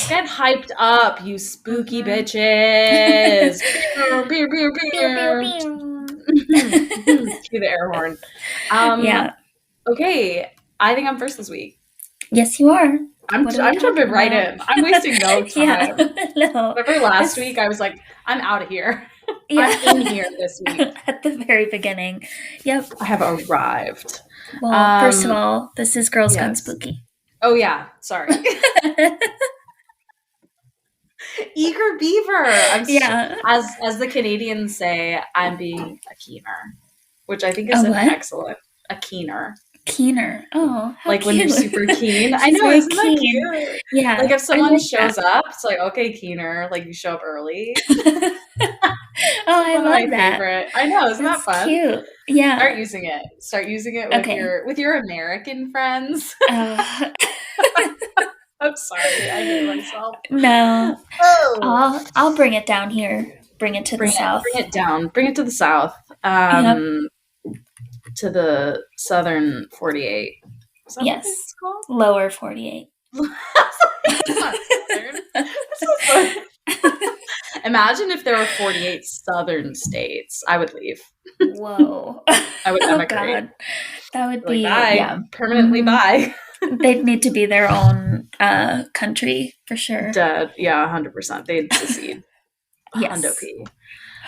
Get hyped up, you spooky bitches. Pew, pew, pew, Pew, pew, pew. pew. Cue the air horn. Yeah. Okay, I think I'm first this week. Yes, you are. I'm What are we jumping talking right about? in. I'm wasting no Yeah. time. No. Remember last This- week I was like, I'm out of here. Yeah. I'm in here this week. At the very beginning. Yep. I have arrived. Well, first of all, this is Girls Gone yes. Spooky. Oh yeah, sorry. Eager beaver. Yeah. As the Canadians say, I'm being a keener, which I think is A an what? excellent a keener. Keener. Oh, how Like cute. when you're super keen. I She's know, very isn't that keen. cute? Yeah. Like if I someone like shows that. up, it's like, okay, keener, like you show up early. Oh, I One of my love that. favorite. I know, isn't That's that fun? cute. Yeah. Start using it. Start using it with your American friends. I'm sorry, I hate myself. No. Oh, I'll bring it down here. Bring it to the south. Bring it down. Bring it to the south. Yep. To the southern 48. Is that Yes. what it's called? Lower 48. It's not southern. It's not southern. Imagine if there were 48 southern states. I would leave. Whoa. I would Oh emigrate. God. That would Like, be bye. yeah. Permanently bye. They'd need to be their own country for sure. Dead. Yeah, 100%. They'd secede. Yes. Hundo P.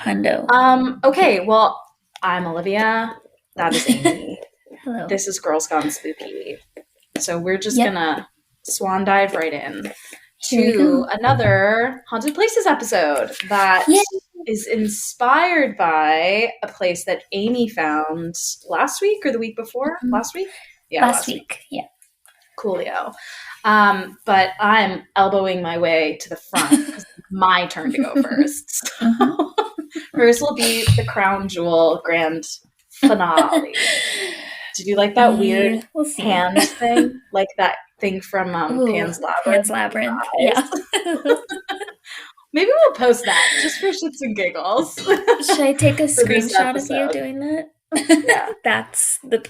Hundo. Okay, well, I'm Olivia. That is Amy. Hello. This is Girls Gone Spooky. So we're just Yep. gonna swan dive right in Here we to go. another Haunted Places episode that Yay. is inspired by a place that Amy found last week or the week before? Mhm. Last week? Yeah, Last week. Yeah. Coolio. But I'm elbowing my way to the front because it's my turn to go first. So hers will be the crown jewel grand finale. Did you like that weird We'll see. hand thing? Like that thing from Pan's Labyrinth? Pan's Labyrinth. Yeah. Maybe we'll post that just for shits and giggles. Should I take a For this screenshot of you episode. doing that? Yeah. That's the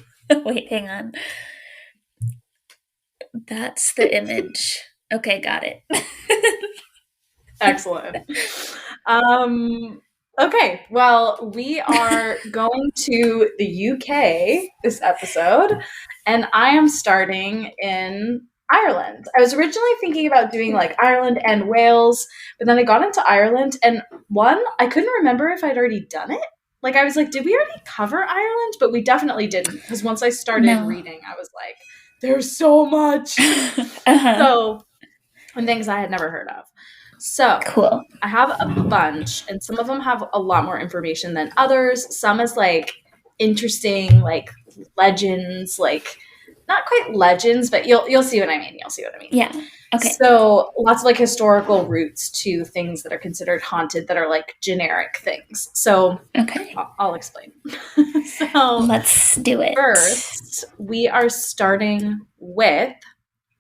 wait, hang on. That's the image. Okay, got it. Excellent. Okay, well, we are going to the UK this episode, and I am starting in Ireland. I was originally thinking about doing like Ireland and Wales, but then I got into Ireland, and I couldn't remember if I'd already done it. Like, I was like, did we already cover Ireland? But we definitely didn't, because once I started reading, I was like, there's so much. So, and things I had never heard of. So, cool. I have a bunch, and some of them have a lot more information than others. Some is like interesting, like legends, like not quite legends, but you'll see what I mean. You'll see what I mean. Yeah. Okay. So lots of like historical roots to things that are considered haunted that are like generic things. So okay, I'll explain. So let's do it. First, we are starting with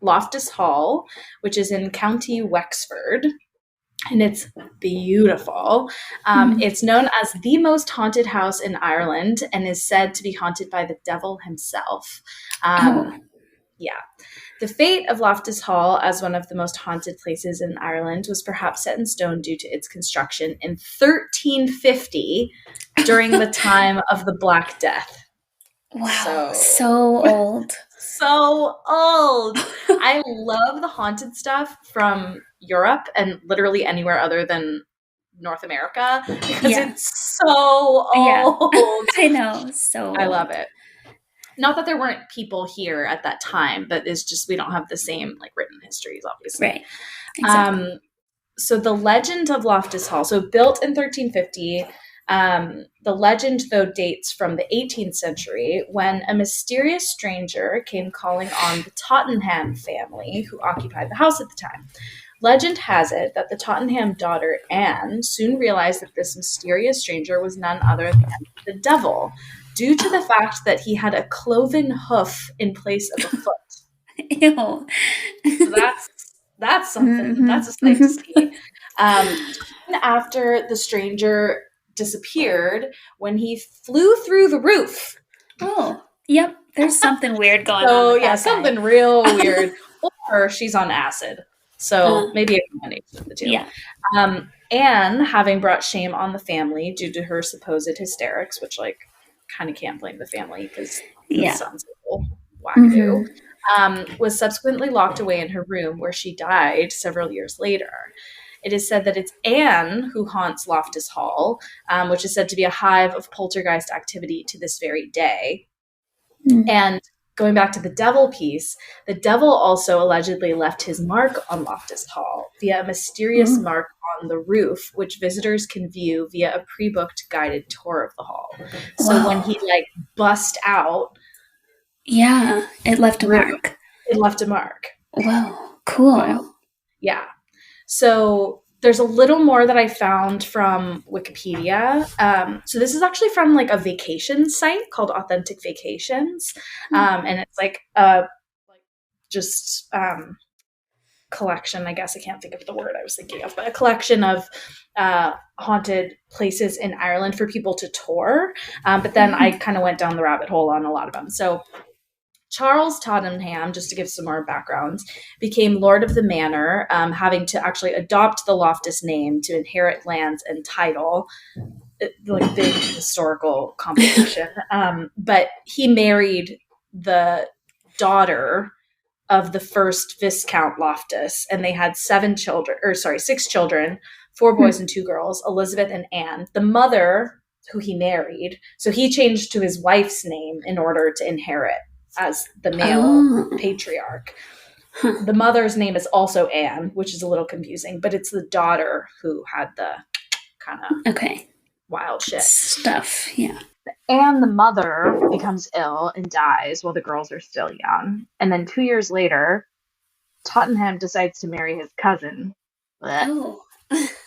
Loftus Hall, which is in County Wexford. And it's beautiful. It's known as the most haunted house in Ireland and is said to be haunted by the devil himself. Yeah. The fate of Loftus Hall as one of the most haunted places in Ireland was perhaps set in stone due to its construction in 1350 during the time of the Black Death. Wow. So old. So old. I love the haunted stuff from Europe and literally anywhere other than North America because it's so old. Yeah. I know. So I love it. Not that there weren't people here at that time, but it's just we don't have the same like written histories, obviously. Right. Exactly. So the legend of Loftus Hall, so built in 1350, the legend, though, dates from the 18th century when a mysterious stranger came calling on the Tottenham family who occupied the house at the time. Legend has it that the Tottenham daughter, Anne, soon realized that this mysterious stranger was none other than the devil, due to the fact that he had a cloven hoof in place of a foot. Ew. So that's something. Mm-hmm. That's a sight to see. After the stranger disappeared, when he flew through the roof. Oh, yep. There's something weird going on. So yeah, something real weird. Or she's on acid. So maybe a combination of the two. Yeah. Anne, having brought shame on the family due to her supposed hysterics, which, like, kind of can't blame the family because that Yeah. sounds a little wackadoo, was subsequently locked away in her room where she died several years later. It is said that it's Anne who haunts Loftus Hall, which is said to be a hive of poltergeist activity to this very day. And going back to the devil piece, the devil also allegedly left his mark on Loftus Hall via a mysterious mark on the roof, which visitors can view via a pre-booked guided tour of the hall. So when he like bust out, it left a mark. It left a mark. Wow, cool. Wow. Yeah. So there's a little more that I found from Wikipedia. So this is actually from like a vacation site called Authentic Vacations. And it's like collection, I guess I can't think of the word I was thinking of, but a collection of haunted places in Ireland for people to tour. But then I kind of went down the rabbit hole on a lot of them. So Charles Tottenham, just to give some more background, became Lord of the Manor, having to actually adopt the Loftus name to inherit lands and title, like big historical complication. But he married the daughter of the first Viscount Loftus, and they had 6 children, 4 boys and 2 girls, Elizabeth and Anne. The mother, who he married, so he changed to his wife's name in order to inherit as the male patriarch. The mother's name is also Anne, which is a little confusing, but it's the daughter who had the kind of wild shit stuff. Yeah. Anne, the mother, becomes ill and dies while the girls are still young. And then 2 years later, Tottenham decides to marry his cousin. Oh.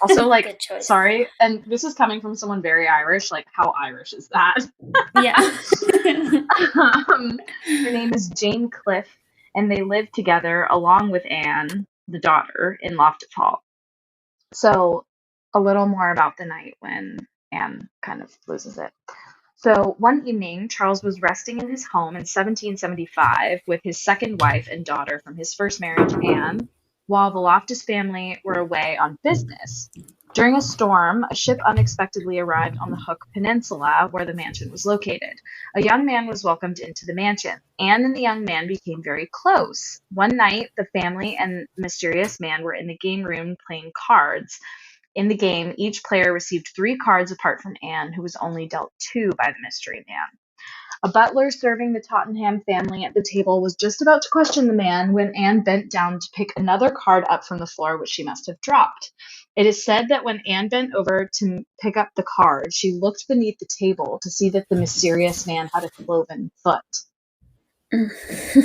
Also, like, sorry, and this is coming from someone very Irish. Like, how Irish is that? Yeah. Her name is Jane Cliff, and they live together along with Anne, the daughter, in Loftus Hall. So, a little more about the night when Anne kind of loses it. So one evening, Charles was resting in his home in 1775 with his second wife and daughter from his first marriage, Anne, while the Loftus family were away on business. During a storm, a ship unexpectedly arrived on the Hook Peninsula, where the mansion was located. A young man was welcomed into the mansion. Anne and the young man became very close. One night, the family and the mysterious man were in the game room playing cards. In the game, each player received 3 cards apart from Anne, who was only dealt 2 by the mystery man. A butler serving the Tottenham family at the table was just about to question the man when Anne bent down to pick another card up from the floor, which she must have dropped. It is said that when Anne bent over to pick up the card, she looked beneath the table to see that the mysterious man had a cloven foot.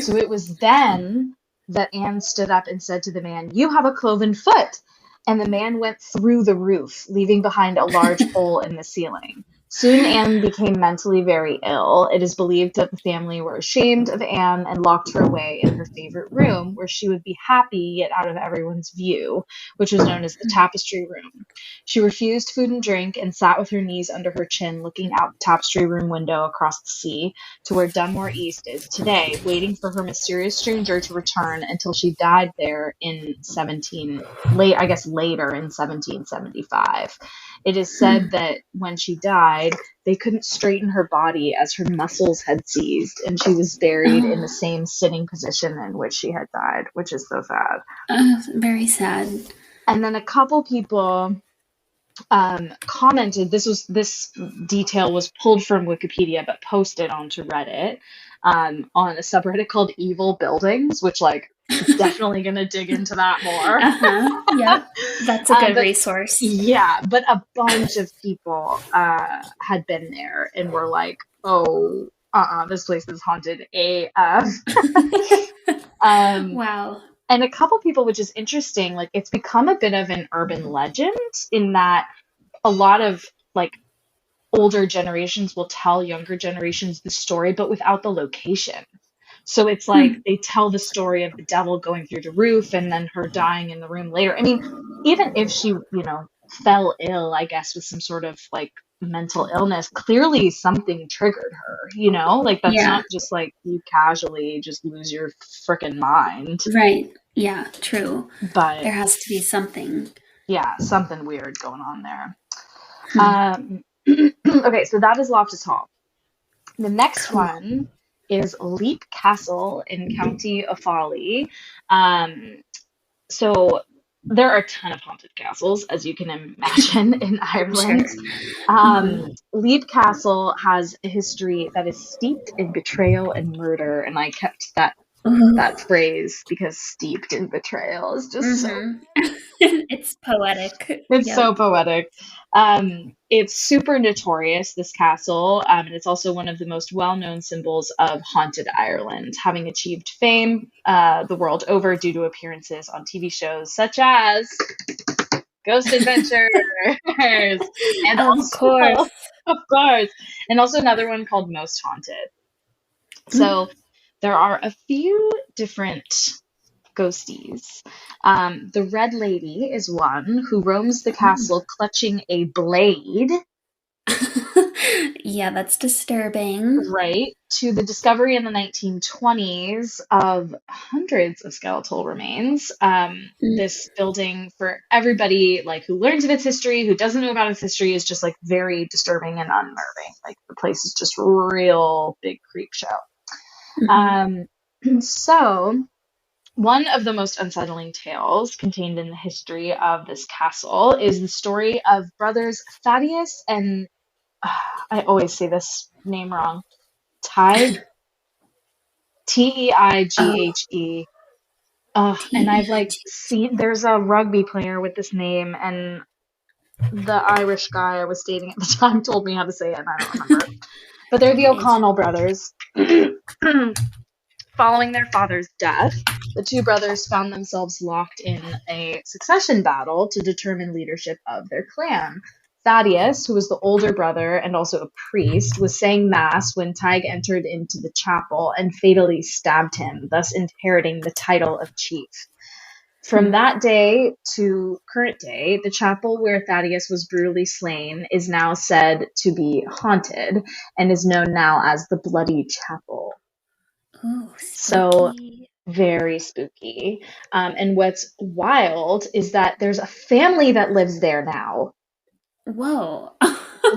So it was then that Anne stood up and said to the man, "You have a cloven foot." And the man went through the roof, leaving behind a large hole in the ceiling. Soon Anne became mentally very ill. It is believed that the family were ashamed of Anne and locked her away in her favorite room, where she would be happy yet out of everyone's view, which was known as the tapestry room. She refused food and drink and sat with her knees under her chin, looking out the tapestry room window across the sea to where Dunmore East is today, waiting for her mysterious stranger to return until she died there in later in 1775. It is said that when she died, they couldn't straighten her body as her muscles had seized, and she was buried in the same sitting position in which she had died, which is so sad. Very sad. And then a couple people commented, this detail was pulled from Wikipedia but posted onto Reddit on a subreddit called Evil Buildings, which, like, definitely gonna dig into that more. Yeah, that's a good resource. Yeah, but a bunch of people had been there and were like, "Oh, this place is haunted AF." Wow. And a couple people, which is interesting, like, it's become a bit of an urban legend in that a lot of, like, older generations will tell younger generations the story, but without the location. So it's like they tell the story of the devil going through the roof and then her dying in the room later. I mean, even if she, fell ill, I guess, with some sort of, like, mental illness, clearly something triggered her, like, that's not just like you casually just lose your freaking mind. Right. Yeah, true. But There has to be something. yeah, something weird going on there. Hmm. Okay, so that is Loftus Hall. The next Cool. one is Leap Castle in County Offaly. Um, so there are a ton of haunted castles, as you can imagine, in I'm sure. Ireland. Hmm. Leap Castle has a history that is steeped in betrayal and murder, and I kept that phrase because steeped in betrayal is just so Hmm. It's poetic. it's Yep. so poetic. It's super notorious, this castle, and it's also one of the most well-known symbols of haunted Ireland, having achieved fame the world over due to appearances on TV shows such as Ghost Adventures, and Of course. also, of course, and also another one called Most Haunted. Mm. So there are a few different ghosties. The Red Lady is one who roams the castle clutching a blade, Yeah, that's disturbing. right, to the discovery in the 1920s of hundreds of skeletal remains. Mm. This building, for everybody like who learns of its history, who doesn't know about its history, is just like very disturbing and unnerving. Like the place is just real big creep show. Hmm. Um, so one of the most unsettling tales contained in the history of this castle is the story of brothers Thaddeus and I always say this name wrong. Tige, Oh, Teighe. And I've like TEIG. seen there's a rugby player with this name, and the Irish guy I was dating at the time told me how to say it, and I don't remember. But they're the Jeez. O'Connell brothers. Following their father's death, the two brothers found themselves locked in a succession battle to determine leadership of their clan. Thaddeus, who was the older brother and also a priest, was saying mass when Tig entered into the chapel and fatally stabbed him, thus inheriting the title of chief. From Hmm. that day to current day, the chapel where Thaddeus was brutally slain is now said to be haunted and is known now as the Bloody Chapel. Ooh, So spooky. very spooky. And what's wild is that there's a family that lives there now. Whoa.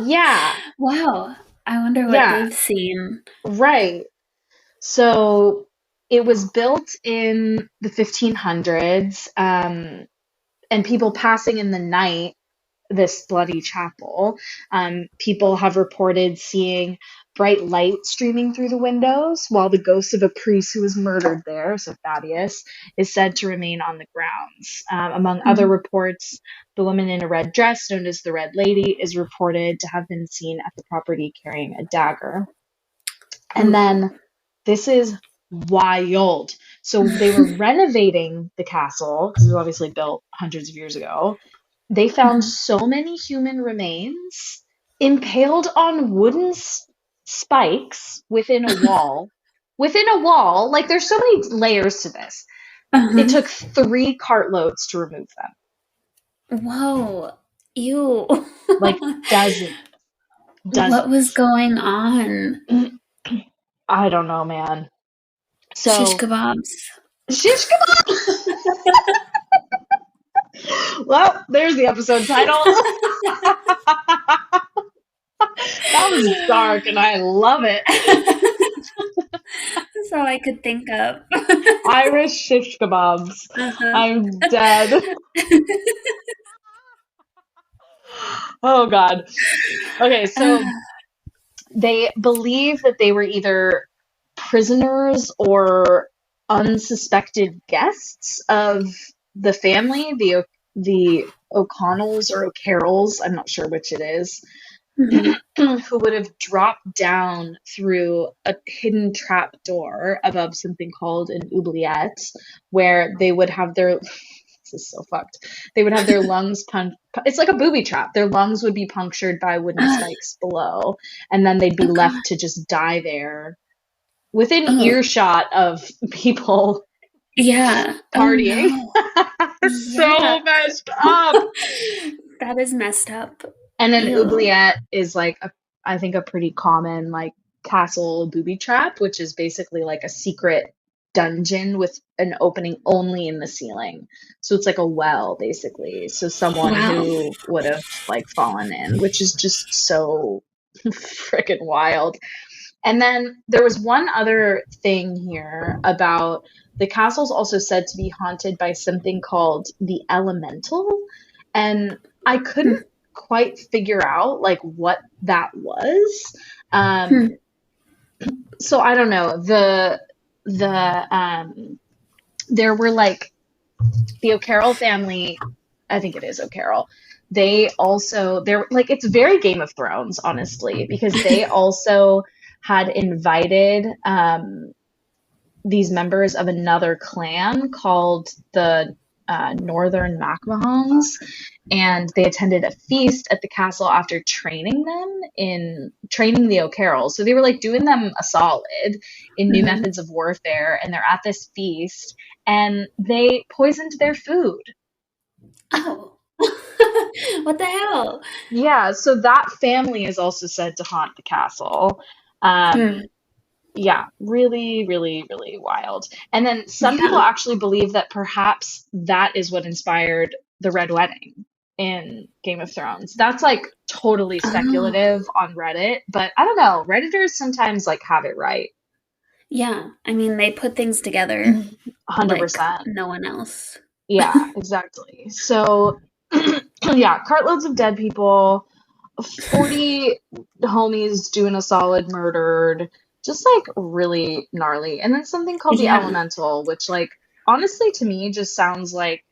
Yeah, Wow. I wonder what yeah, they've seen. right. So it was built in the 1500s, and people passing in the night this bloody chapel. People have reported seeing bright light streaming through the windows, while the ghost of a priest who was murdered there, so Thaddeus, is said to remain on the grounds. Among other Mm. reports, the woman in a red dress, known as the Red Lady, is reported to have been seen at the property carrying a dagger. And Ooh. then this is wild. So they were renovating the castle because it was obviously built hundreds of years ago. They found Uh-huh. so many human remains impaled on wooden spikes within a wall. Within a wall, like there's so many layers to this. It Uh-huh. took 3 cartloads to remove them. Whoa. Ew. Like dozens, What was dozens. going on? I don't know, man. Shish So, kebabs. shish kebab. Well, there's the episode title. That was dark, and I love it. That's all I could think of. Irish shish kebabs. Uh-huh. I'm dead. Oh God. Okay, so they believe that they were either prisoners or unsuspected guests of the family, the O'Connells or O'Carrolls, I'm not sure which it is, Mhm. who would have dropped down through a hidden trap door above something called an oubliette, where they would have their this is so fucked. They would have their lungs it's like a booby trap. Their lungs would be punctured by wooden spikes below, and then they'd be Oh left god. to just die there within Oh earshot of people yeah. Oh partying. no. So Yuck. messed up. That is messed up. And an Ew. oubliette is like I think a pretty common like castle booby trap, which is basically like a secret. dungeon with an opening only in the ceiling. So it's like a well, basically. So someone Wow. who would have like fallen in, which is just so freaking wild. And then there was one other thing here about the castle's also said to be haunted by something called the elemental. And I couldn't quite figure out like what that was. Hmm. So I don't know. The there were like the O'Carroll family, I think it is O'Carroll. They're like, it's very Game of Thrones, honestly, because they also had invited these members of another clan called the Northern MacMahons, and they attended a feast at the castle after training the O'Carrolls. So they were like doing them a solid in new Mhm. methods of warfare, and they're at this feast and they poisoned their food. Oh. What the hell? Yeah, so that family is also said to haunt the castle. Um, Hmm. yeah, really, really, really wild. And then some people Yeah. actually believe that perhaps that is what inspired the Red Wedding in Game of Thrones. That's like totally speculative Oh. on Reddit, but I don't know. Redditors sometimes like have it right. Yeah. I mean, they put things together like 100%. no one else. Yeah, exactly. So, yeah, cartloads of dead people, 40 homies doing a solid murdered, just like really gnarly. And then something called the Yeah. elemental, which like honestly to me just sounds like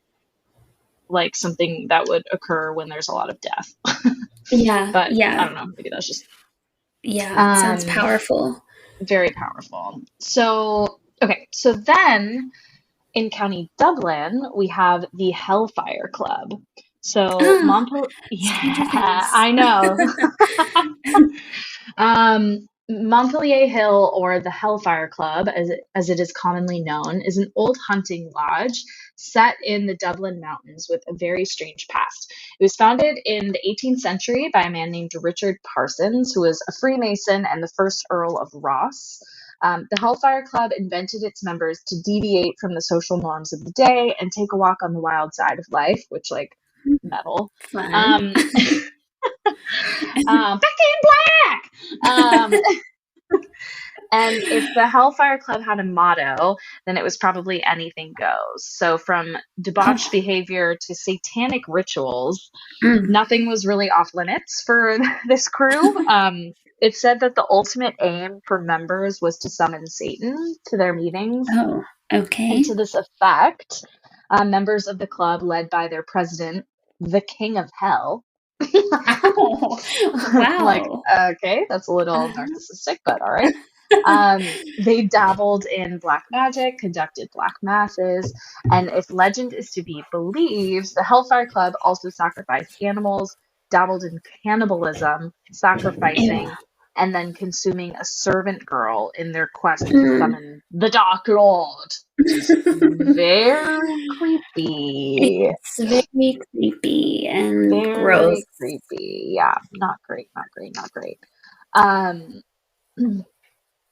something that would occur when there's a lot of death. Yeah. But I Yeah. don't know, maybe that's just Yeah. It sounds um powerful. very powerful. So, okay, so then in County Dublin, we have the Hellfire Club. So Oh, Montpel Stranger yeah, Things. I know. Montpelier Hill, or the Hellfire Club, as it is commonly known, is an old hunting lodge set in the Dublin Mountains with a very strange past. It was founded in the 18th century by a man named Richard Parsons, who was a Freemason and the first Earl of Ross. The Hellfire Club invented its members to deviate from the social norms of the day and take a walk on the wild side of life, which, like, metal. Fun. Um, Back in black. And if the Hellfire Club had a motto, then it was probably anything goes. So from debauched Oh. behavior to satanic rituals, Mm. nothing was really off limits for this crew. It said that the ultimate aim for members was to summon Satan to their meetings. Oh. And Okay. to this effect, members of the club, led by their president, the King of Hell, Oh. like, Wow. okay, that's a little Uh-huh. narcissistic, but all right. They dabbled in black magic, conducted black masses, and if legend is to be believed, the Hellfire Club also sacrificed animals, dabbled in cannibalism, Ew. sacrificing, and then consuming a servant girl in their quest to Mm. summon the Dark Lord, which is very creepy. It's very creepy and gross. Very creepy. Yeah, not great, not great, not great. Um,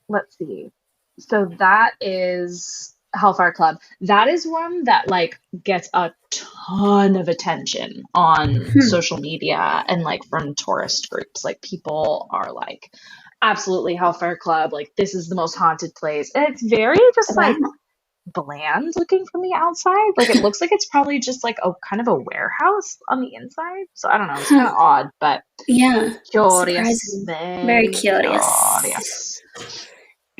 let's see. So that is Hellfire Club. That is one that like gets a ton of attention on Hmm. social media and like from tourist groups. Like people are like, absolutely Hellfire Club. Like this is the most haunted place. And it's very just like Wow. bland looking from the outside. Like it looks like it's probably just like a kind of a warehouse on the inside. So I don't know. It's kind Huh. of odd, but Yeah. curious, Surprising. Very very curious. curious.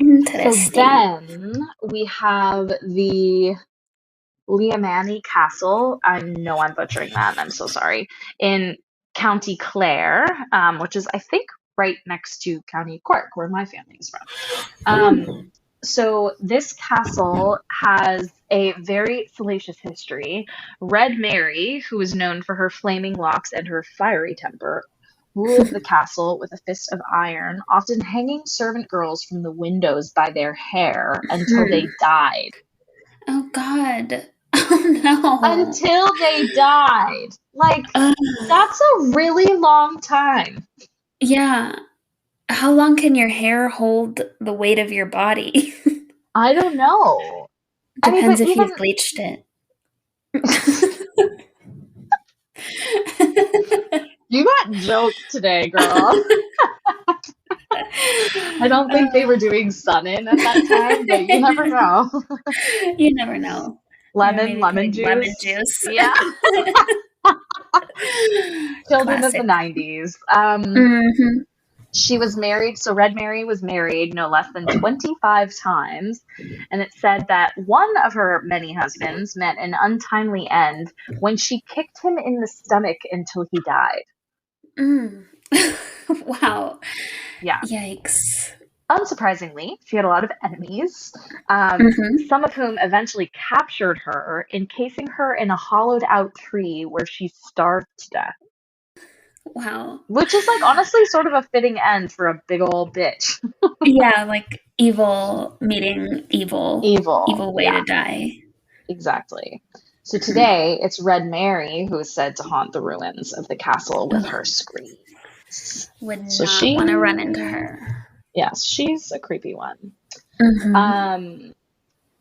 So Interesting. then we have the Liamani Castle. I know I'm butchering that, and I'm so sorry. In County Clare, which is, I think, right next to County Cork, where my family is from. Oh. So this castle has a very salacious history. Red Mary, who is known for her flaming locks and her fiery temper, ruled the castle with a fist of iron, often hanging servant girls from the windows by their hair until Hmm. they died. Oh God. Oh no. Until they died. Like, Uh, that's a really long time. yeah. How long can your hair hold the weight of your body? I don't know. I mean, Depends but if even you've bleached it. you got jokes today, girl. I don't think they were doing sun in at that time, but you never know. You never know. They were maybe Lemon putting lemon juice. juice. Yeah. Children of the Classic. 90s. Hmm. She was married, so Red Mary was married no less than 25 times, and it said that one of her many husbands met an untimely end when she kicked him in the stomach until he died. Mm. Wow. Yeah. Yikes. Unsurprisingly, she had a lot of enemies, Hmm. some of whom eventually captured her, encasing her in a hollowed out tree where she starved to death. Wow. Which is like honestly sort of a fitting end for a big old bitch. Yeah, like evil meeting evil, Evil. evil way Yeah, to die. exactly. So Mhm. today it's Red Mary who is said to haunt the ruins of the castle with Ugh, her screams. would So not want to run into she, her. yes, she's a creepy one. Hmm. Um,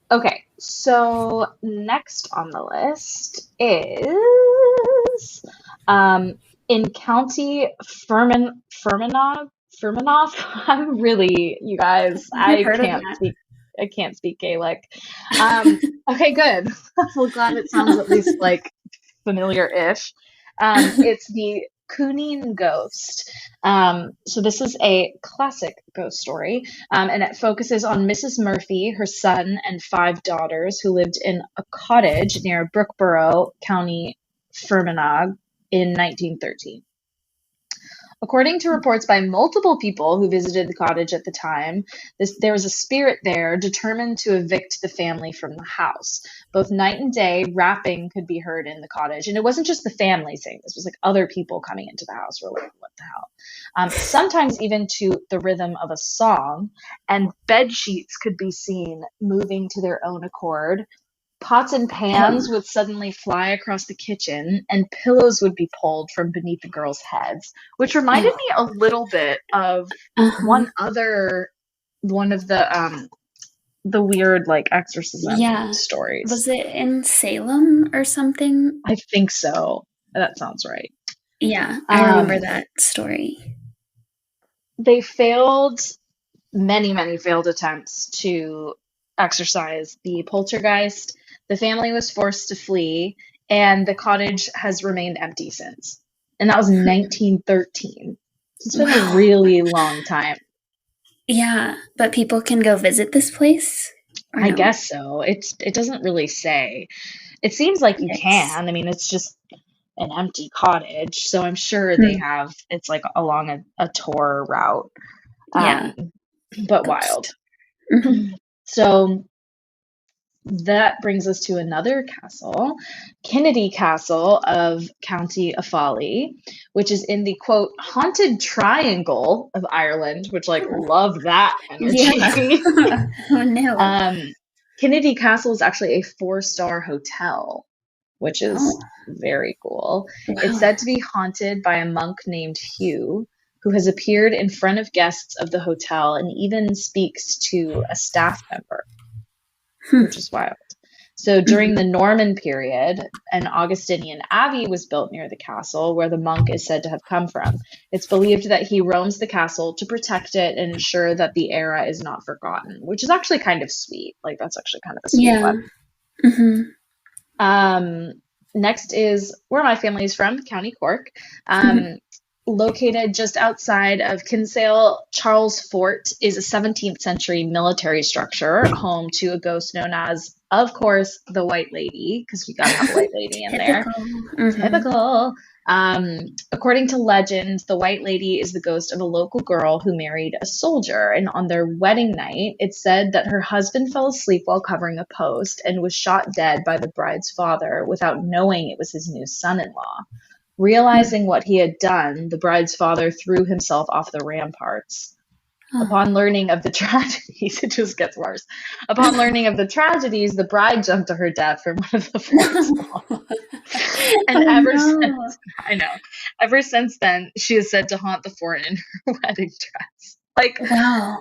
okay, so next on the list is in County Fermanagh. I'm really, you guys, I've heard of that. I can't speak Gaelic. Okay, good. Well, glad it sounds at least like familiar-ish. It's the Cooning Ghost. So this is a classic ghost story, and it focuses on Mrs. Murphy, her son, and 5 daughters who lived in a cottage near Brookborough, County Fermanagh, in 1913. According to reports by multiple people who visited the cottage at the time, there was a spirit there determined to evict the family from the house. Both night and day, rapping could be heard in the cottage. And it wasn't just the family saying this, it was like other people coming into the house were like, what the hell? Sometimes even to the rhythm of a song, and bed sheets could be seen moving to their own accord. Pots and pans Oh. would suddenly fly across the kitchen, and pillows would be pulled from beneath the girls' heads, which reminded Oh. me a little bit of Uh-huh. one of the weird like exorcism Yeah. Was stories. it in Salem or something? I think so. That sounds right. Yeah, I remember Um, that story. they failed many failed attempts to exorcise the poltergeist. The family was forced to flee, and the cottage has remained empty since. And that was 1913. So it's been a Wow. really long time. Yeah, but people can go visit this place or I no? guess so. It doesn't really say. It seems like you Yikes. can. I mean, it's just an empty cottage, so I'm sure they Hmm. have. It's like along a tour route, Yeah, um, but wild. ghost. Hmm. So that brings us to another castle, Kennedy Castle of County Offaly, which is in the quote haunted triangle of Ireland, which like love that Yeah. energy. Oh no. um, Kennedy Castle is actually a 4-star hotel, which is Oh, very cool. It's wow. said to be haunted by a monk named Hugh, who has appeared in front of guests of the hotel and even speaks to a staff member, Hmm. which is wild. So during Hmm. the Norman period, an Augustinian abbey was built near the castle where the monk is said to have come from. It's believed that he roams the castle to protect it and ensure that the era is not forgotten, which is actually kind of sweet. Like, that's actually kind of a sweet Yeah. one. Hmm. Um, Next is where my family is from, County Cork. Located just outside of Kinsale, Charles Fort is a 17th century military structure home to a ghost known as, of course, the White Lady, because we got to have a White Lady in there. Typical. Hmm. Typical. According to legend, the White Lady is the ghost of a local girl who married a soldier, and on their wedding night, it's said that her husband fell asleep while covering a post and was shot dead by the bride's father without knowing it was his new son-in-law. Realizing what he had done, the bride's father threw himself off the ramparts. Oh. Upon learning of the tragedies, it just gets worse. Upon learning of the tragedies, the bride jumped to her death from one of the fort's walls. And Oh no. I know, ever since then, she is said to haunt the fort in her wedding dress. Like, Wow.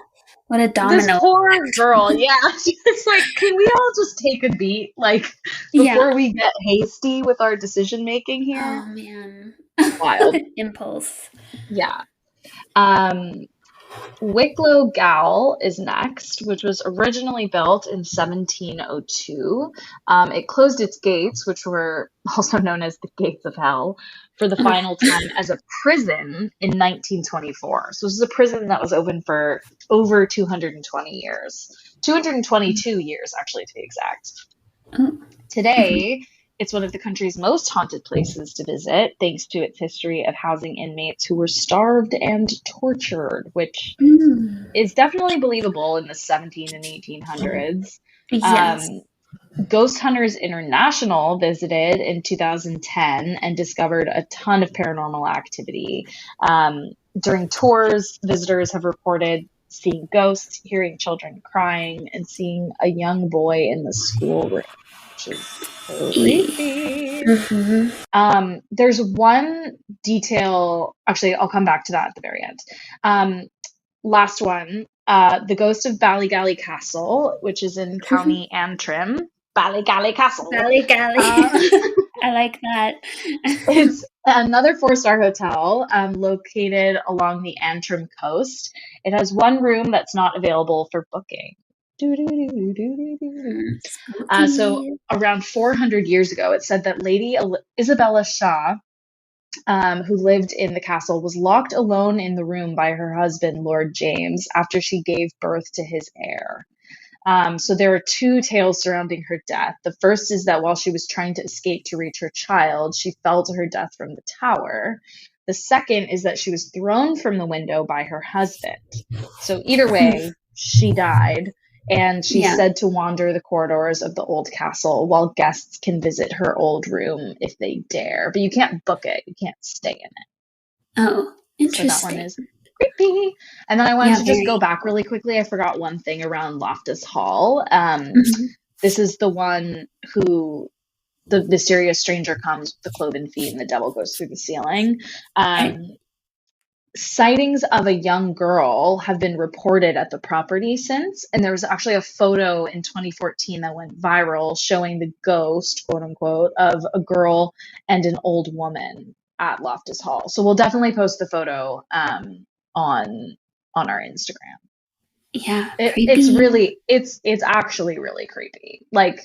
What a This domino. poor girl, yeah. It's like, can we all just take a beat, like, before Yeah. we get hasty with our decision making here? Oh man. Wild. Impulse. Yeah. Um, Wicklow Gowl is next, which was originally built in 1702. It closed its gates, which were also known as the Gates of Hell, for the Oh. final time as a prison in 1924. So this is a prison that was open for over 220 years. 222 years, actually, to be exact. Oh. Today, it's one of the country's most haunted places to visit, thanks to its history of housing inmates who were starved and tortured, which Mm. is definitely believable in the 17 and 1800s. Yes. Um, Ghost Hunters International visited in 2010 and discovered a ton of paranormal activity. During tours, visitors have reported seeing ghosts, hearing children crying, and seeing a young boy in the schoolroom, which is creepy. There's one detail, actually, I'll come back to that at the very end. Last one, the ghost of Ballygally Castle, which is in County Antrim. Ballygally Castle. Galley. I like that. It's another four-star hotel located along the Antrim coast. It has one room that's not available for booking. So Spooky. around 400 years ago, it said that Lady Isabella Shaw, who lived in the castle, was locked alone in the room by her husband, Lord James, after she gave birth to his heir. So there are two tales surrounding her death. The first is that while she was trying to escape to reach her child, she fell to her death from the tower. The second is that she was thrown from the window by her husband. So either way, she died, and she's Yeah. said to wander the corridors of the old castle while guests can visit her old room if they dare. But you can't book it. You can't stay in it. Oh, So that one interesting. is creepy. And then I wanted Yeah, to just very. go back really quickly. I forgot one thing around Loftus Hall. Mhm. This is the one who the mysterious stranger comes with the cloven feet and the devil goes through the ceiling. Right. Sightings of a young girl have been reported at the property since, and there was actually a photo in 2014 that went viral showing the ghost, quote unquote, of a girl and an old woman at Loftus Hall. So we'll definitely post the photo on our Instagram. Yeah, It's creepy. really it's actually really creepy. Like,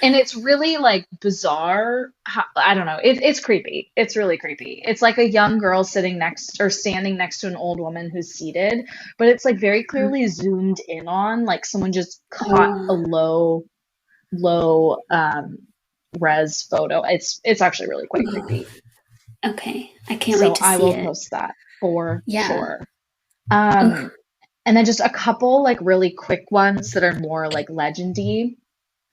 and it's really like bizarre. I don't know. It's creepy. It's really creepy. It's like a young girl sitting next or standing next to an old woman who's seated, but it's like very clearly zoomed in on, like someone just caught a Oh, low res photo. It's actually really quite creepy. okay. I can't wait So to I see will it. post that for Yeah. sure. Oh, And then just a couple like really quick ones that are more like legendy.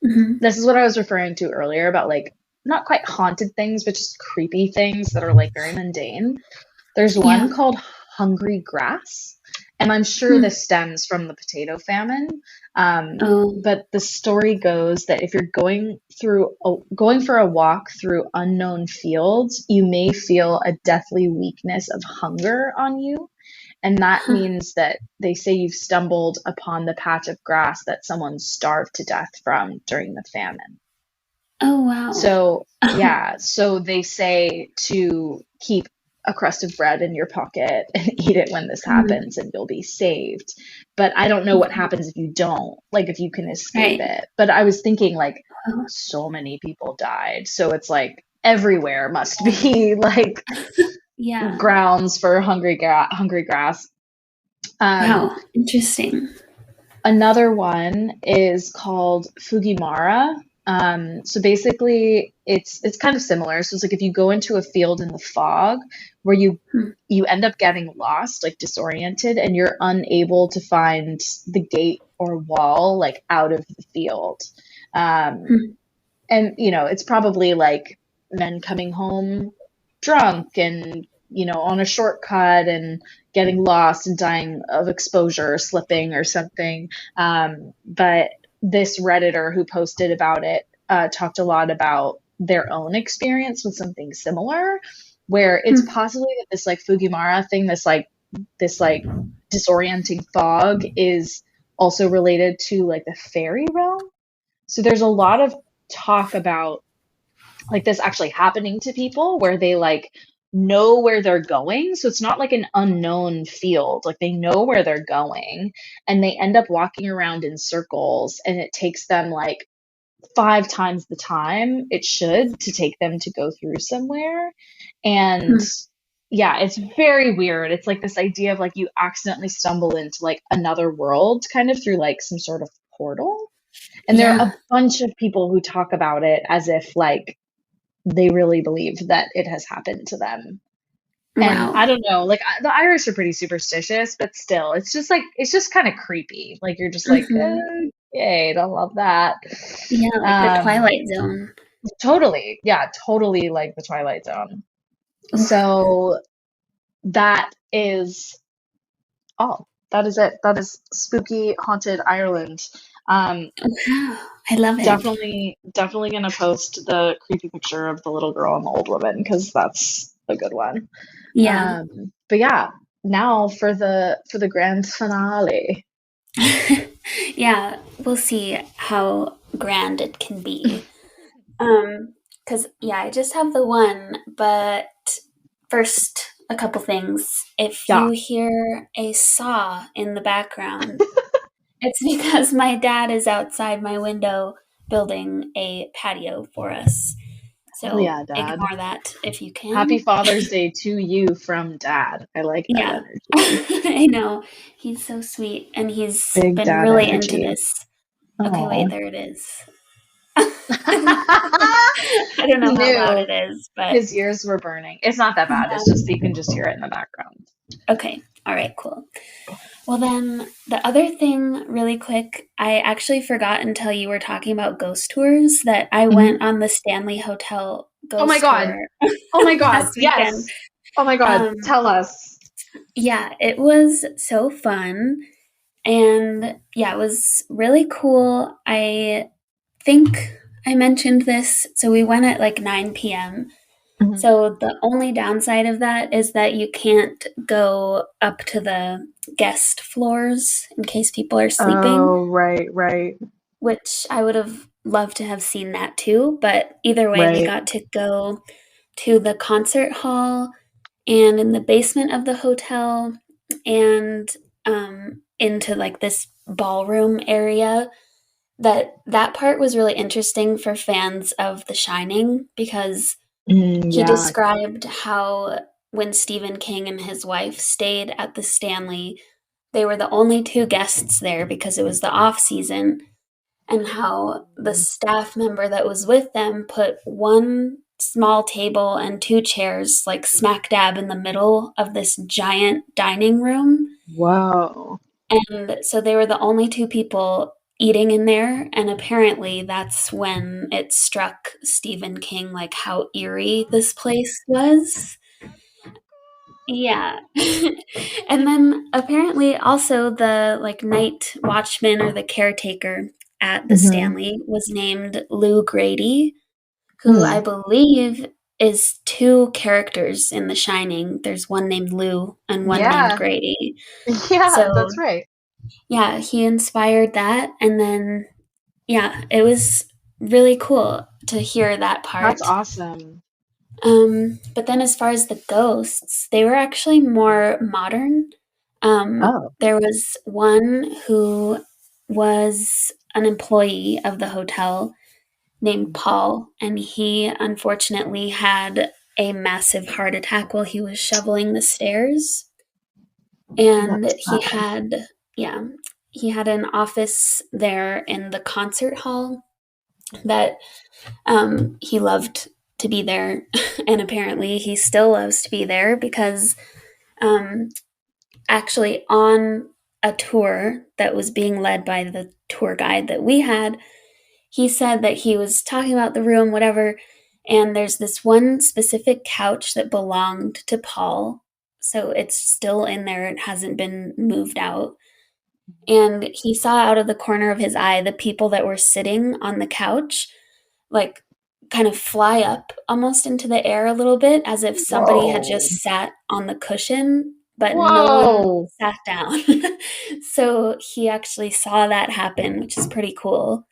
mhm. This is what I was referring to earlier about like not quite haunted things, but just creepy things that are like very mundane. There's one Yeah. called Hungry Grass, and I'm sure Hmm. this stems from the potato famine. Oh, But the story goes that if you're going for a walk through unknown fields, you may feel a deathly weakness of hunger on you. And that huh. means that they say you've stumbled upon the patch of grass that someone starved to death from during the famine. Oh, wow. So, Oh, yeah, so they say to keep a crust of bread in your pocket and eat it when this mhm. happens and you'll be saved. But I don't know what happens if you don't, like if you can escape Right. it. But I was thinking, like, Oh, so many people died. So it's like everywhere must be like yeah. grounds for hungry grass. Um, Wow. Interesting. Another one is called Fugimara. So basically, it's kind of similar. So it's like if you go into a field in the fog, where Hmm. you end up getting lost, like disoriented, and you're unable to find the gate or wall like out of the field. Um, Hmm. and it's probably like men coming home drunk and on a shortcut and getting lost and dying of exposure or slipping or something. But this redditor who posted about it talked a lot about their own experience with something similar, where it's Hmm. possibly that this like Fugimara thing, this like disorienting fog is also related to like the fairy realm. So there's a lot of talk about like this actually happening to people where they like know where they're going. So it's not like an unknown field. Like they know where they're going and they end up walking around in circles, and it takes them like 5 times the time it should to take them to go through somewhere. And yeah, it's very weird. It's like this idea of like you accidentally stumble into like another world kind of through like some sort of portal. And there are Yeah. a bunch of people who talk about it as if like they really believe that it has happened to them. And Wow. I don't know, like the Irish are pretty superstitious, but still, it's just like it's just kind of creepy. Like you're just like, Hmm. okay, don't love that. Yeah, like the Um, Twilight Zone. totally, yeah, totally like the Twilight Zone. Oof. So that is all. That is it. That is spooky haunted Ireland. Um, Wow. I love it. definitely gonna post the creepy picture of the little girl and the old woman because that's a good one. Yeah. But yeah, now for the grand finale. Yeah, we'll see how grand it can be. Because yeah, I just have the one, but first, a couple things. If Yeah. you hear a saw in the background, it's because my dad is outside my window building a patio for us. Hell So yeah, Dad. ignore that if you Happy can. Father's Day to you from Dad. I like that Yeah, energy. I know. He's so sweet and he's Big been dad really into energy. this. Okay, wait, Oh. there it is. I don't know He how loud knew it is, but his ears were burning. It's not that bad. It's just yeah. you can just hear it in the background. Okay. All right, cool. Well, then the other thing, really quick, I actually forgot until you were talking about ghost tours that I went Mhm. on the Stanley Hotel Oh my ghost God. tour Oh my God. last weekend. Yes. Oh my God. Um, Tell us. yeah, it was so fun. And yeah, it was really cool. I think I mentioned this. So we went at like 9 p.m. Mhm. So the only downside of that is that you can't go up to the guest floors in case people are sleeping, Oh, right. which I would have loved to have seen that too. But either way, we Right. got to go to the concert hall and in the basement of the hotel and into like this ballroom area. That part was really interesting for fans of The Shining because he Yeah. described how when Stephen King and his wife stayed at the Stanley, they were the only two guests there because it was the off season, and how the staff member that was with them put one small table and two chairs like smack dab in the middle of this giant dining room. Whoa. And so they were the only two people eating in there. And apparently that's when it struck Stephen King like how eerie this place was. Yeah. And then apparently also the like night watchman or the caretaker at the Mm-hmm. Stanley was named Lou Grady, who I Hmm. believe is two characters in The Shining. There's one named Lou and one named Yeah. Grady. Yeah, So that's right. yeah, he inspired that. And then, yeah, it was really cool to hear that That's part. awesome. But then as far as the ghosts, they were actually more modern. Oh. There was one who was an employee of the hotel named Paul, and he unfortunately had a massive heart attack while he was shoveling the stairs. And That's sad. yeah, he had an office there in the concert hall that he loved to be there. And apparently he still loves to be there because um, actually on a tour that was being led by the tour guide that we had, he said that he was talking about the room, whatever, and there's this one specific couch that belonged to Paul. So it's still in there, it hasn't been moved out. And he saw out of the corner of his eye the people that were sitting on the couch, like kind of fly up almost into the air a little bit, as if somebody had Whoa. just sat on the cushion but no one Whoa. sat down. So he actually saw that happen, which is pretty cool.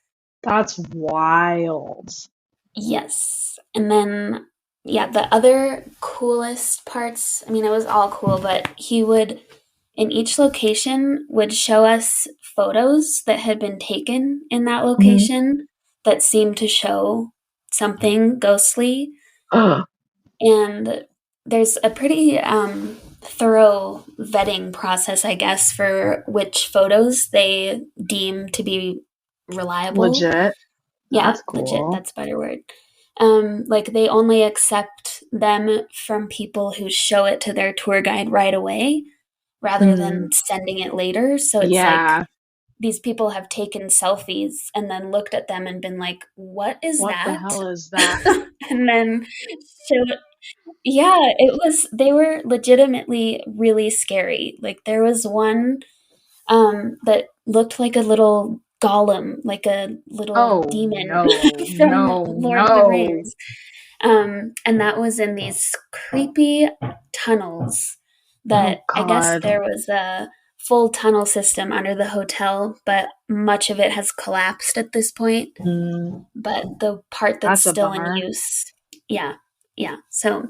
That's wild. Yes. And then, yeah, the other coolest parts, I mean, it was all cool, but he would, in each location, would show us photos that had been taken in that location that seemed to show something ghostly. And there's a pretty thorough vetting process, I guess, for which photos they deem to be reliable. Legit. Yeah, That's legit. cool. That's a better word. Like they only accept them from people who show it to their tour guide right away rather than sending it later. So it's Yeah. like these people have taken selfies and then looked at them and been like, what is What the that? hell is that? And then showed, yeah, they were legitimately really scary. Like there was one that looked like a little golem, like a little demon from Lord of the Rings. And that was in these creepy tunnels that I guess God. there was a full tunnel system under the hotel, but much of it has collapsed at this point. But the part that's That's a still in bummer. use, yeah. So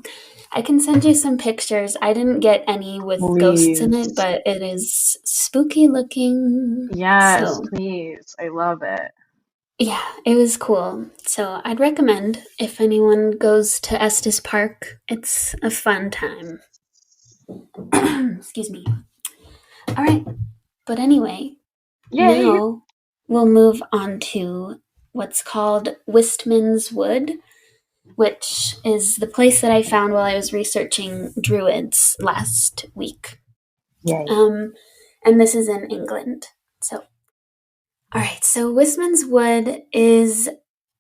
I can send you some pictures. I didn't get any with ghosts in it, Please. but it is spooky looking. Yes, So please. I love it. yeah, it was cool. So I'd recommend if anyone goes to Estes Park, it's a fun time. Excuse me. All right. But anyway, Yay. now we'll move on to what's called Wistman's Wood, which is the place that I found while I was researching druids last week. Yay. And this is in England. So, all right. So Wistman's Wood is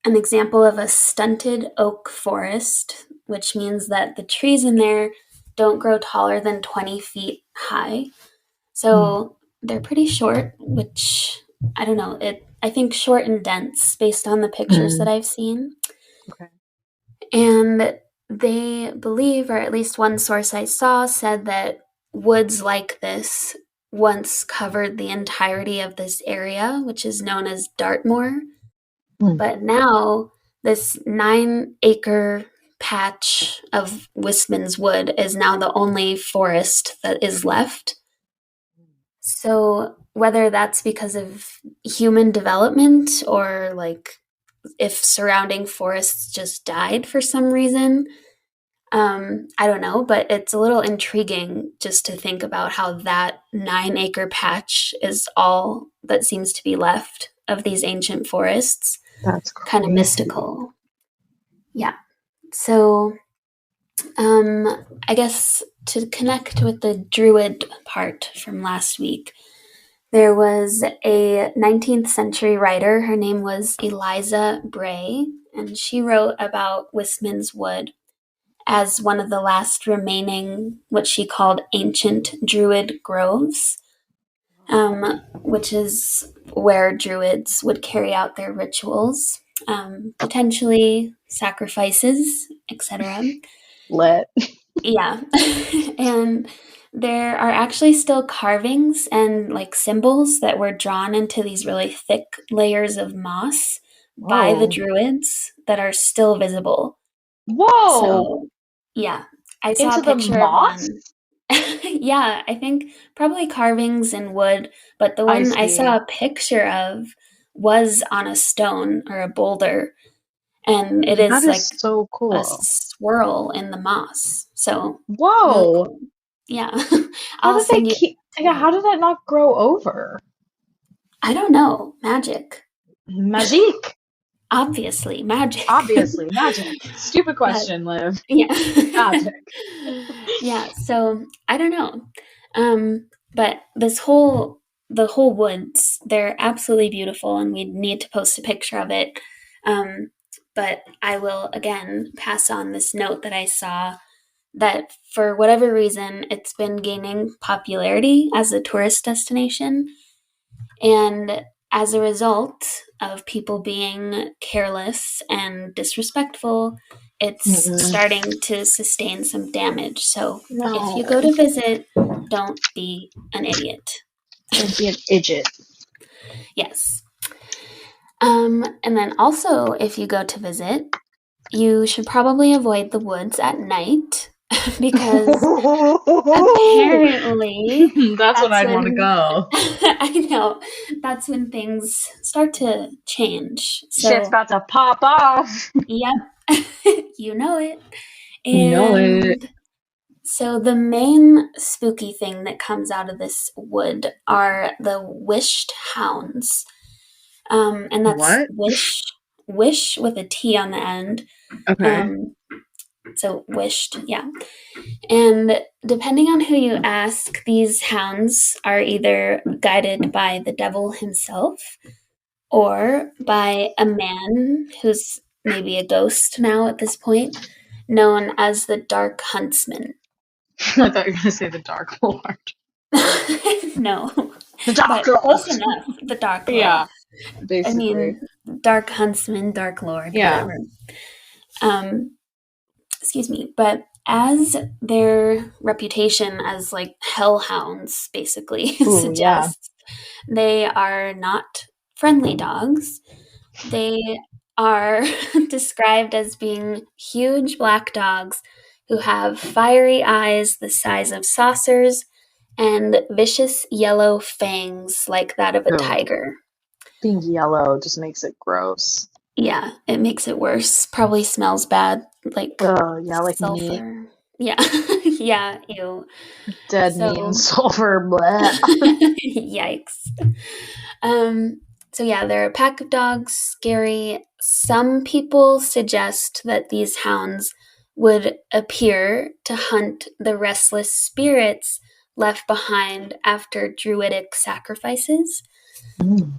an example of a stunted oak forest, which means that the trees in there don't grow taller than 20 feet high. So they're pretty short, which I don't know. I think short and dense based on the pictures that I've seen. Okay. And they believe, or at least one source I saw said that woods like this once covered the entirety of this area, which is known as Dartmoor. But now this 9-acre patch of Wistman's Wood is now the only forest that is left. So whether that's because of human development or like if surrounding forests just died for some reason, I don't know, but it's a little intriguing just to think about how that 9-acre patch is all that seems to be left of these ancient forests. That's crazy. Kind of mystical. Yeah. So, I guess to connect with the druid part from last week, there was a 19th century writer. Her name was Eliza Bray, and she wrote about Wistman's Wood as one of the last remaining, what she called ancient druid groves, which is where druids would carry out their rituals, potentially sacrifices, etc. Lit. Yeah. And there are actually still carvings and like symbols that were drawn into these really thick layers of moss by the druids that are still visible. Whoa. So, yeah. I saw Into a picture the of moss? one. Yeah, I think probably carvings in wood, but the one I saw a picture of was on a stone or a boulder, and it is That like is so a cool. swirl in the moss. So Whoa. really cool. Yeah. How I'll did they send you. how did that not grow over? I don't know. Magic. Magic. Obviously, magic. Obviously, magic. Stupid question, Liv. Yeah. Magic. Yeah, so I don't know. But the whole woods, they're absolutely beautiful and we need to post a picture of it. But I will again pass on this note that I saw that for whatever reason it's been gaining popularity as a tourist destination. And as a result of people being careless and disrespectful, it's starting to sustain some damage. So if you go to visit, don't be an idiot. Don't be an idiot. Yes. And then also, if you go to visit, you should probably avoid the woods at night because apparently That's when I'd want to when go. I know that's when things start to change. Shit's So, about to pop off. yep, you know it. You know it. And so the main spooky thing that comes out of this wood are the wished hounds. And that's What? wish with a T on the end. Okay. So wished, yeah. And depending on who you ask, these hounds are either guided by the devil himself or by a man who's maybe a ghost now at this point, known as the Dark Huntsman. I thought you were going to say the Dark Lord. No. The Dark Lord. Close enough. The Dark Lord. Yeah, basically. I mean, Dark Huntsman, Dark Lord, whatever. Excuse me. But as their reputation as like hellhounds basically suggests, they are not friendly dogs. They are described as being huge black dogs who have fiery eyes the size of saucers and vicious yellow fangs like that of a tiger. Being yellow just makes it gross. Yeah, it makes it worse. Probably smells bad, like like sulfur. meat. Yeah, yeah, ew. Dead meat and sulfur. Yikes. So yeah, they're a pack of dogs, scary. Some people suggest that these hounds would appear to hunt the restless spirits left behind after druidic sacrifices.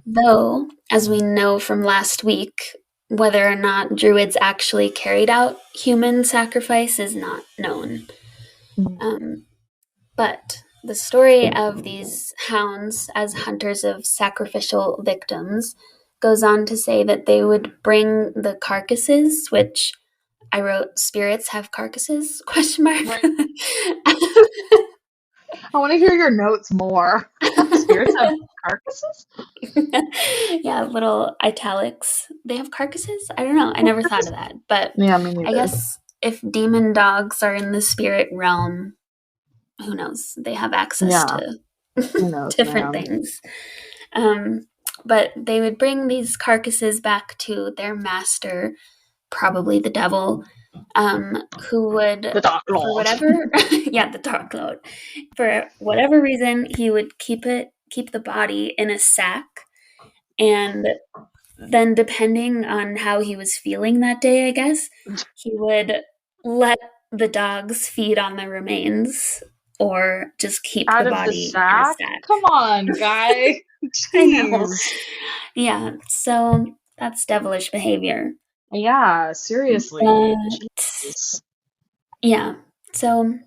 Though, as we know from last week, whether or not druids actually carried out human sacrifice is not known. But the story of these hounds as hunters of sacrificial victims goes on to say that they would bring the carcasses, which I wrote spirits have carcasses, question mark. I want to hear your notes more. Spirits have carcasses? Yeah, little italics. They have carcasses? I don't know. I never thought of that. But yeah, me neither. I guess if demon dogs are in the spirit realm, who knows? They have access to different things. But they would bring these carcasses back to their master, probably the devil, who would, the Dark Lord. for whatever, the Dark Lord, for whatever reason, he would keep the body in a sack, and then depending on how he was feeling that day, I guess, he would let the dogs feed on the remains or just keep out the of body the sack? in a sack. Come on, guy. I know. Yeah, so that's devilish behavior. Yeah, seriously. But, yeah, so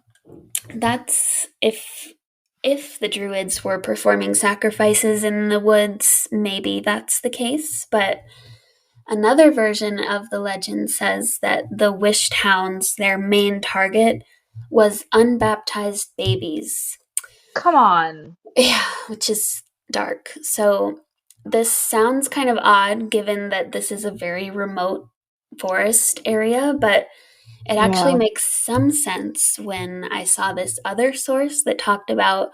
that's if the druids were performing sacrifices in the woods, maybe that's the case. But another version of the legend says that the wished hounds, their main target, was unbaptized babies. Come on. Yeah, which is dark. So this sounds kind of odd given that this is a very remote forest area, but it actually makes some sense when I saw this other source that talked about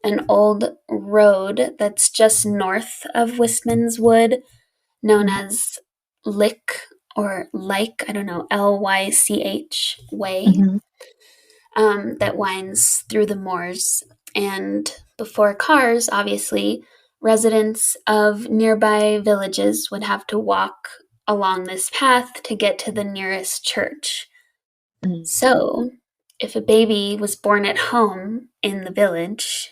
an old road that's just north of Wistman's Wood, known as Lick or Like, I don't know, Lych Way, that winds through the moors. And before cars, obviously, residents of nearby villages would have to walk along this path to get to the nearest church. So, if a baby was born at home in the village,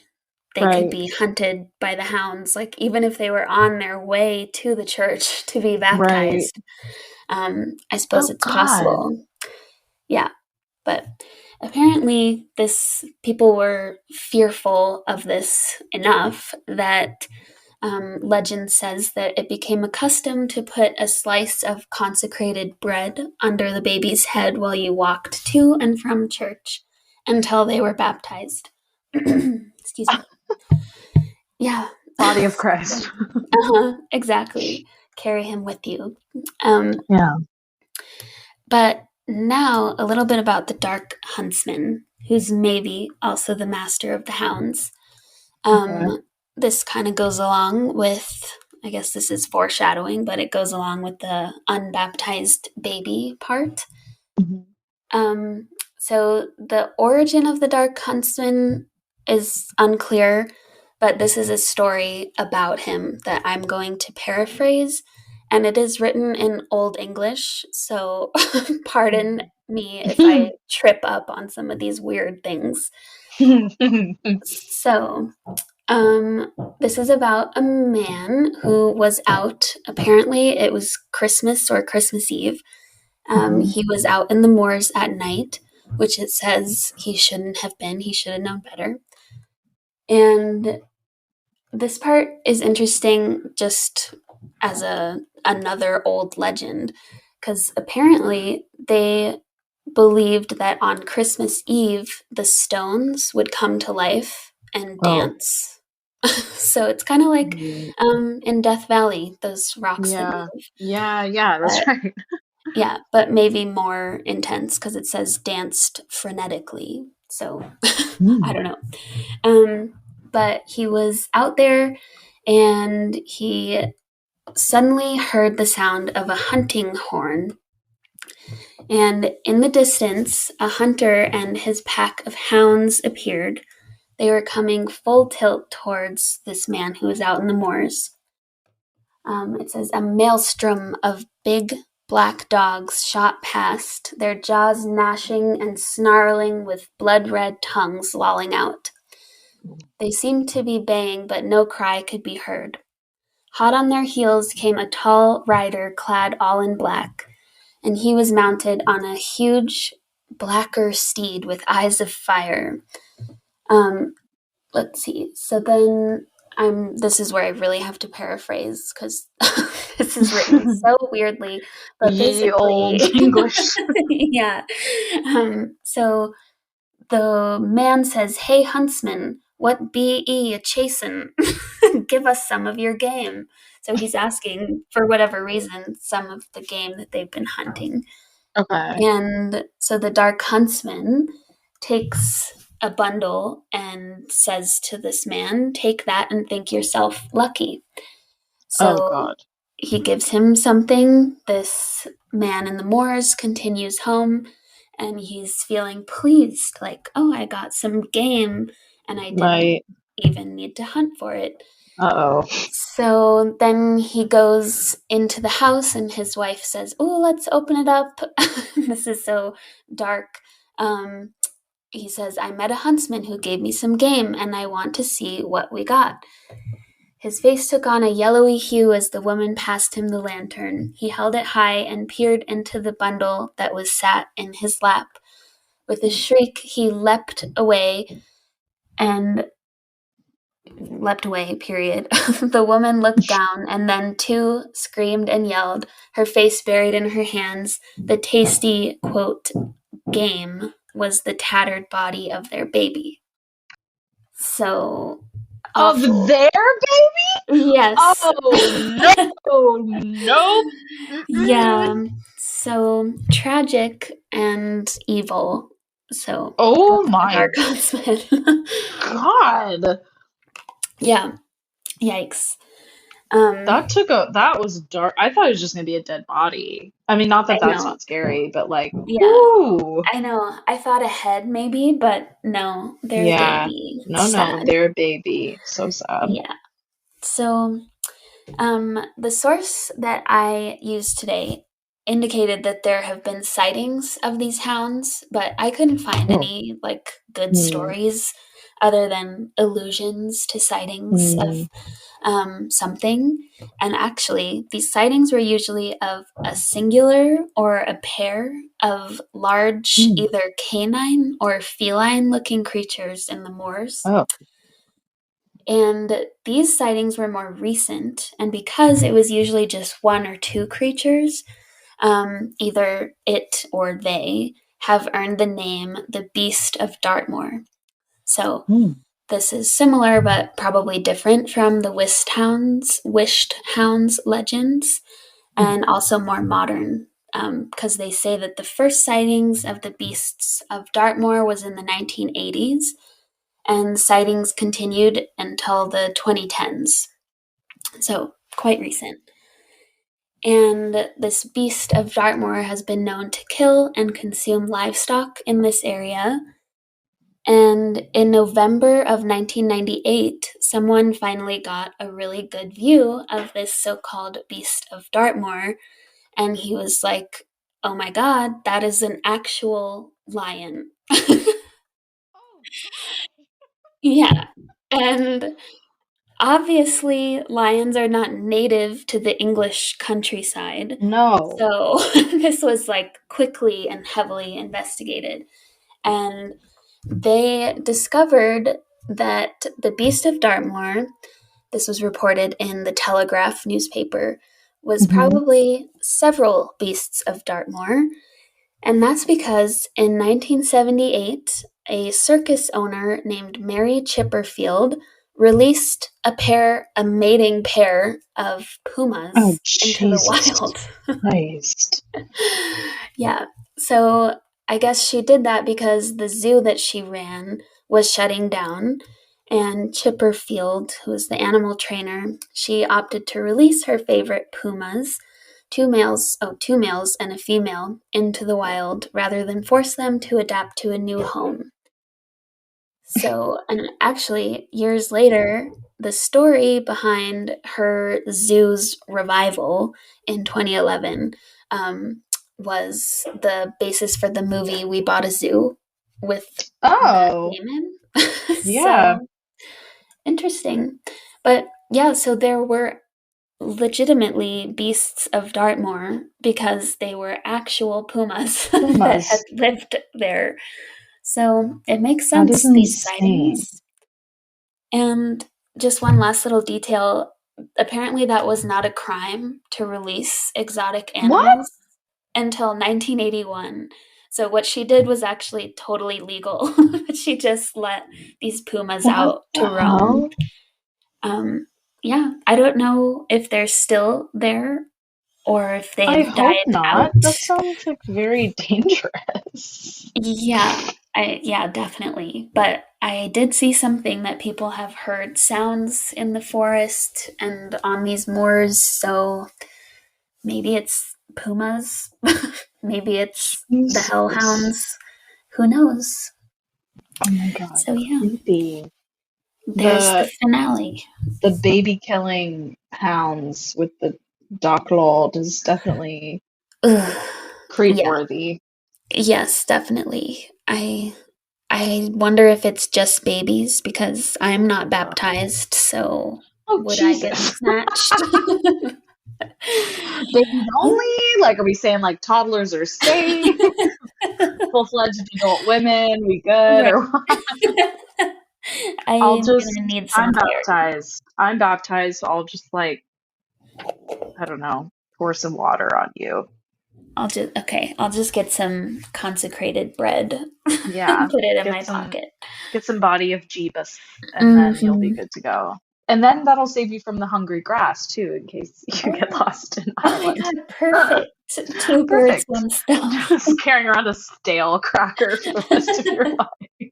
they could be hunted by the hounds, like even if they were on their way to the church to be baptized. I suppose it's possible. Yeah, but apparently people were fearful of this enough that legend says that it became a custom to put a slice of consecrated bread under the baby's head while you walked to and from church until they were baptized. Excuse me. Yeah. Body of Christ. Exactly. Carry him with you. Yeah. But now a little bit about the Dark Huntsman, who's maybe also the master of the hounds. Okay. This kind of goes along with, I guess this is foreshadowing, but it goes along with the unbaptized baby part. Mhm. So the origin of the Dark Huntsman is unclear, but this is a story about him that I'm going to paraphrase, and it is written in Old English, so pardon me if I trip up on some of these weird things. So, this is about a man who was out, apparently it was Christmas or Christmas Eve. He was out in the moors at night, which it says he shouldn't have been. He should have known better. And this part is interesting just as another old legend, because apparently they believed that on Christmas Eve the stones would come to life and dance. So it's kind of like in Death Valley, those rocks that Yeah. move. Yeah, that's right. Yeah, but maybe more intense because it says danced frenetically. So I don't know. But he was out there and he suddenly heard the sound of a hunting horn. And in the distance, a hunter and his pack of hounds appeared. They were coming full tilt towards this man who was out in the moors. It says a maelstrom of big black dogs shot past, their jaws gnashing and snarling with blood-red tongues lolling out. They seemed to be baying, but no cry could be heard. Hot on their heels came a tall rider clad all in black, and he was mounted on a huge blacker steed with eyes of fire. Let's see. So then this is where I really have to paraphrase because this is written so weirdly, but Ye old basically, English. yeah. So the man says, "Hey, huntsman, what be ye a chasing? Give us some of your game." So he's asking, for whatever reason, some of the game that they've been hunting. Okay. And so the dark huntsman takes a bundle and says to this man, "Take that and think yourself lucky." Oh So God. he gives him something. This man in the moors continues home and he's feeling pleased, like, oh, I got some game and I didn't Right. even need to hunt for it. Uh-oh. So then he goes into the house and his wife says, "Oh, let's open it up." This is so dark. He says, "I met a huntsman who gave me some game and I want to see what we got." His face took on a yellowy hue as the woman passed him the lantern. He held it high and peered into the bundle that was sat in his lap. With a shriek, he leapt away, period. The woman looked down and then too screamed and yelled, her face buried in her hands. The tasty, quote, game was the tattered body of their baby. So awful. Of their baby? Yes. Oh no, nope. Yeah. So tragic and evil. So Oh the my Dark Huntsman. God. Yeah. Yikes. That was dark. I thought it was just gonna be a dead body. I mean, not that I that's know. not scary, but like, Yeah. ooh. I know. I thought ahead maybe, but no, they're a Yeah. baby. No, Sad. they're a baby. So sad. Yeah. So, the source that I used today indicated that there have been sightings of these hounds, but I couldn't find Oh. any like good Hmm. stories other than allusions to sightings of something. And actually, these sightings were usually of a singular or a pair of large, Hmm. either canine or feline looking creatures in the moors. Oh. And these sightings were more recent, and because it was usually just one or two creatures, either it or they have earned the name the Beast of Dartmoor. So Hmm. this is similar but probably different from the wished hounds legends, and also more modern, because they say that the first sightings of the beasts of Dartmoor was in the 1980s, and sightings continued until the 2010s. So quite recent. And this beast of Dartmoor has been known to kill and consume livestock in this area. And in November of 1998, someone finally got a really good view of this so-called beast of Dartmoor, and he was like, "Oh my God, that is an actual lion." Yeah. And obviously, lions are not native to the English countryside. No. So this was like quickly and heavily investigated. And they discovered that the beast of Dartmoor, this was reported in the Telegraph newspaper, was probably several beasts of Dartmoor. And that's because in 1978, a circus owner named Mary Chipperfield released a mating pair of pumas into the wild. Christ. Yeah. So I guess she did that because the zoo that she ran was shutting down, and Chipperfield, who was the animal trainer, she opted to release her favorite pumas, two males and a female, into the wild rather than force them to adapt to a new home. So, and actually, years later, the story behind her zoo's revival in 2011 was the basis for the movie We Bought a Zoo with Matt Damon. Yeah. So, interesting. But yeah, so there were legitimately beasts of Dartmoor because they were actual pumas that had lived there. So it makes sense, these sightings. And just one last little detail. Apparently that was not a crime to release exotic animals until 1981. So what she did was actually totally legal. She just let these pumas out to roam. Yeah, I don't know if they're still there or if they've died out. That sounds like very dangerous. Yeah, definitely. But I did see something that people have heard sounds in the forest and on these moors, so maybe it's pumas, maybe it's the hellhounds. Who knows? Oh my God. So yeah. Creepy. There's the finale. The baby killing hounds with the Docklord is definitely creep worthy. Yes, definitely. I wonder if it's just babies because I'm not baptized, so would Jesus. I get snatched? Babies only? Like, are we saying like toddlers are safe? Full-fledged adult women, we good? Right. Or what? I'm baptized. I'm baptized, so I'll just like, I don't know, pour some water on you. I'll just get some consecrated bread. Yeah. Put it in my pocket. Get some body of Jeebus, and then you'll be good to go. And then that'll save you from the hungry grass too, in case you get lost in Ireland. Oh my God, perfect. Two birds, one stone. Just carrying around a stale cracker for the rest of your life.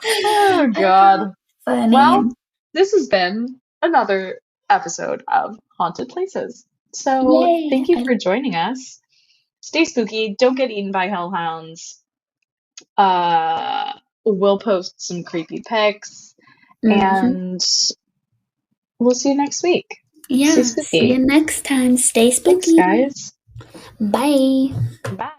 Oh God. Funny. Well, this has been another episode of Haunted Places. So thank you for joining us. Stay spooky. Don't get eaten by hellhounds. We'll post some creepy pics, and we'll see you next week. Yeah, see you next time. Stay spooky. Thanks, guys. Bye. Bye.